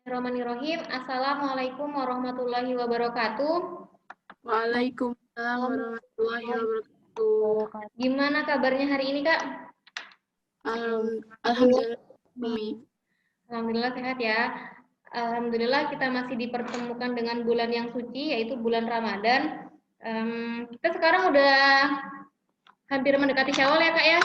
Bismillahirrahmanirrahim. Assalamualaikum warahmatullahi wabarakatuh. Waalaikumsalam warahmatullahi wabarakatuh. Gimana kabarnya hari ini, Kak? Alhamdulillah, Umi. Alhamdulillah sehat ya. Alhamdulillah kita masih dipertemukan dengan bulan yang suci, yaitu bulan Ramadan. Kita sekarang udah hampir mendekati Syawal ya, Kak ya.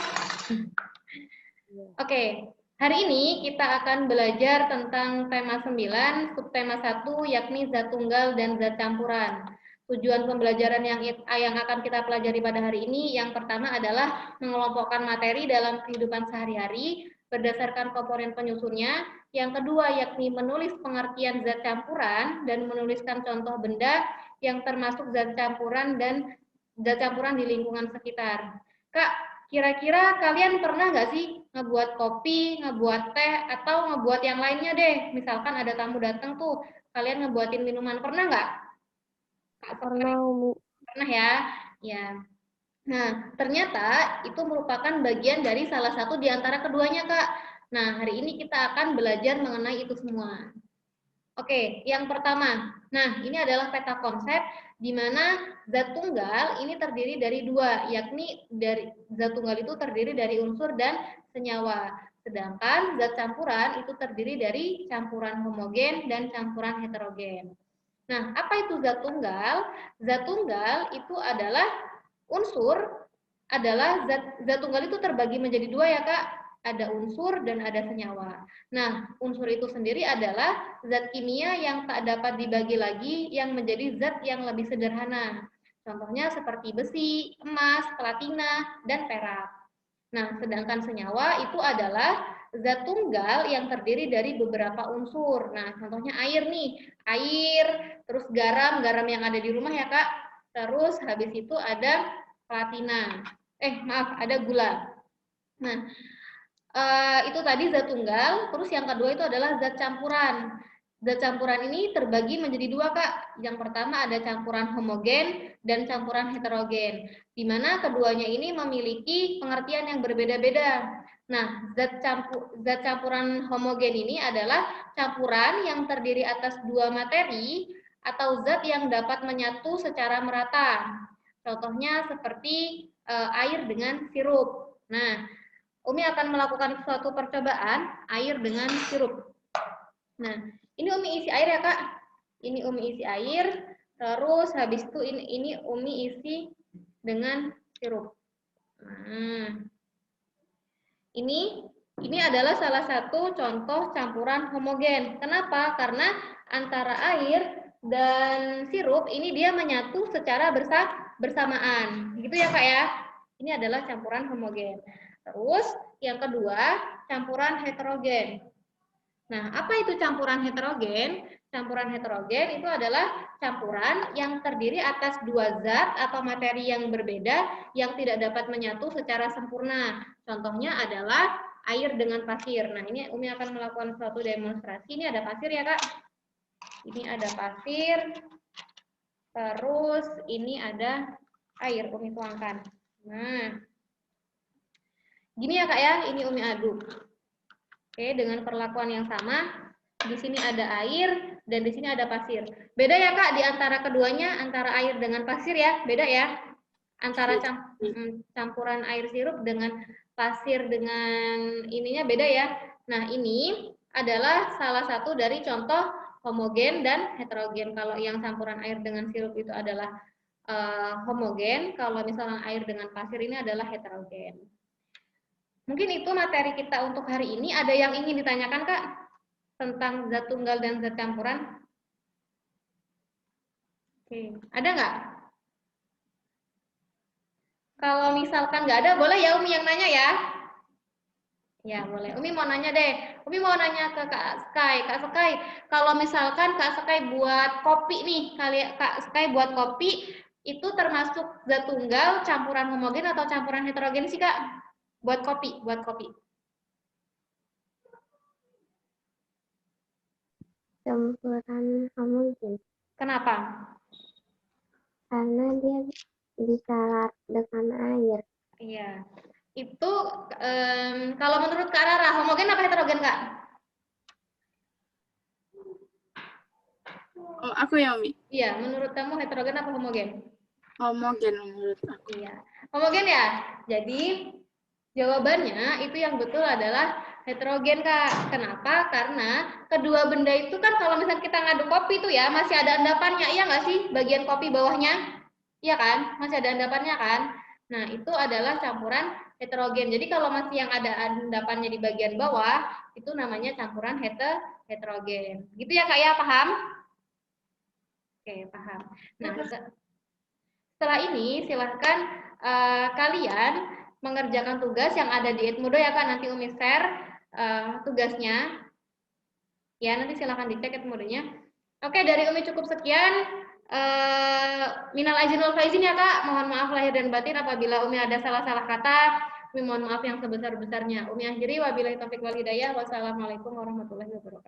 Oke, hari ini kita akan belajar tentang tema 9, subtema 1, yakni zat tunggal dan zat campuran. Tujuan pembelajaran yang akan kita pelajari pada hari ini, yang pertama adalah mengelompokkan materi dalam kehidupan sehari-hari berdasarkan komponen penyusunnya. Yang kedua, yakni menulis pengertian zat campuran dan menuliskan contoh benda yang termasuk zat campuran dan zat campuran di lingkungan sekitar. Kak, kira-kira kalian pernah nggak sih ngebuat kopi, ngebuat teh, atau ngebuat yang lainnya deh? Misalkan ada tamu datang tuh, kalian ngebuatin minuman, pernah nggak? Pernah, Umi. Pernah ya? Ya. Nah, ternyata itu merupakan bagian dari salah satu di antara keduanya, Kak. Nah, hari ini kita akan belajar mengenai itu semua. Oke, yang pertama. Nah, ini adalah peta konsep di mana zat tunggal ini terdiri dari dua, yakni dari zat tunggal itu terdiri dari unsur dan senyawa. Sedangkan zat campuran itu terdiri dari campuran homogen dan campuran heterogen. Nah, apa itu zat tunggal? Zat tunggal itu adalah unsur, adalah zat tunggal itu terbagi menjadi dua ya, Kak. Ada unsur dan ada senyawa. Nah, unsur itu sendiri adalah zat kimia yang tak dapat dibagi lagi yang menjadi zat yang lebih sederhana. Contohnya seperti besi, emas, platina, dan perak. Nah, sedangkan senyawa itu adalah zat tunggal yang terdiri dari beberapa unsur. Nah, contohnya air nih, air, terus garam yang ada di rumah ya, Kak. Terus habis itu ada platina. Maaf, ada gula. Nah, itu tadi zat tunggal, terus yang kedua itu adalah zat campuran. Zat campuran ini terbagi menjadi dua, Kak. Yang pertama ada campuran homogen dan campuran heterogen, di mana keduanya ini memiliki pengertian yang berbeda-beda. Nah, zat campuran homogen ini adalah campuran yang terdiri atas dua materi atau zat yang dapat menyatu secara merata. Contohnya seperti air dengan sirup. Nah, Umi akan melakukan suatu percobaan air dengan sirup. Nah, ini Umi isi air ya, Kak. Ini Umi isi air, terus habis itu ini Umi isi dengan sirup. Nah, ini adalah salah satu contoh campuran homogen. Kenapa? Karena antara air dan sirup ini dia menyatu secara bersamaan. Gitu ya, Kak ya. Ini adalah campuran homogen. Terus yang kedua, campuran heterogen. Nah, apa itu campuran heterogen? Campuran heterogen itu adalah campuran yang terdiri atas dua zat atau materi yang berbeda yang tidak dapat menyatu secara sempurna. Contohnya adalah air dengan pasir. Nah, ini Umi akan melakukan suatu demonstrasi. Ini ada pasir ya, Kak. Ini ada pasir. Terus ini ada air, Umi tuangkan. Nah, gini ya, Kak ya, ini Umi aduk. Oke, dengan perlakuan yang sama, di sini ada air dan di sini ada pasir. Beda ya, Kak, di antara keduanya, antara air dengan pasir ya, beda ya. Antara campuran air sirup dengan pasir dengan ininya beda ya. Nah, ini adalah salah satu dari contoh homogen dan heterogen. Kalau yang campuran air dengan sirup itu adalah homogen, kalau misalnya air dengan pasir ini adalah heterogen. Mungkin itu materi kita untuk hari ini. Ada yang ingin ditanyakan, Kak? Tentang zat tunggal dan zat campuran? Oke, ada nggak? Kalau misalkan nggak ada, boleh ya Umi yang nanya ya? Ya, boleh. Umi mau nanya deh. Umi mau nanya ke Kak Sky. Kak Sky, kalau misalkan Kak Sky buat kopi nih, Kak Sky buat kopi, itu termasuk zat tunggal, campuran homogen atau campuran heterogen sih, Kak? Buat kopi. Campuran homogen. Kenapa? Karena dia bisa larut dengan air. Iya. Itu kalau menurut Kak Rara, homogen apa heterogen, Kak? Oh, aku ya, Umi. Iya, menurut kamu heterogen apa homogen? Homogen menurut aku. Iya, homogen ya. Jadi jawabannya itu yang betul adalah heterogen, Kak. Kenapa? Karena kedua benda itu kan kalau misalnya kita ngaduk kopi itu ya masih ada endapannya, iya nggak sih? Bagian kopi bawahnya, iya kan? Masih ada endapannya kan? Nah, itu adalah campuran heterogen. Jadi kalau masih yang ada endapannya di bagian bawah, itu namanya campuran heterogen. Gitu ya, Kak ya? Paham? Oke, paham. Nah, setelah ini silahkan kalian mengerjakan tugas yang ada di Edmodo ya Kak. Nanti Umi share tugasnya. Ya, nanti silahkan dicek Edmodonya. Oke, dari Umi cukup sekian. Minal aizin wal faizin ya Kak. Mohon maaf lahir dan batin apabila Umi ada salah-salah kata. Umi mohon maaf yang sebesar-besarnya. Umi akhiri wabillahi taufiq wal hidayah. Wassalamualaikum warahmatullahi wabarakatuh.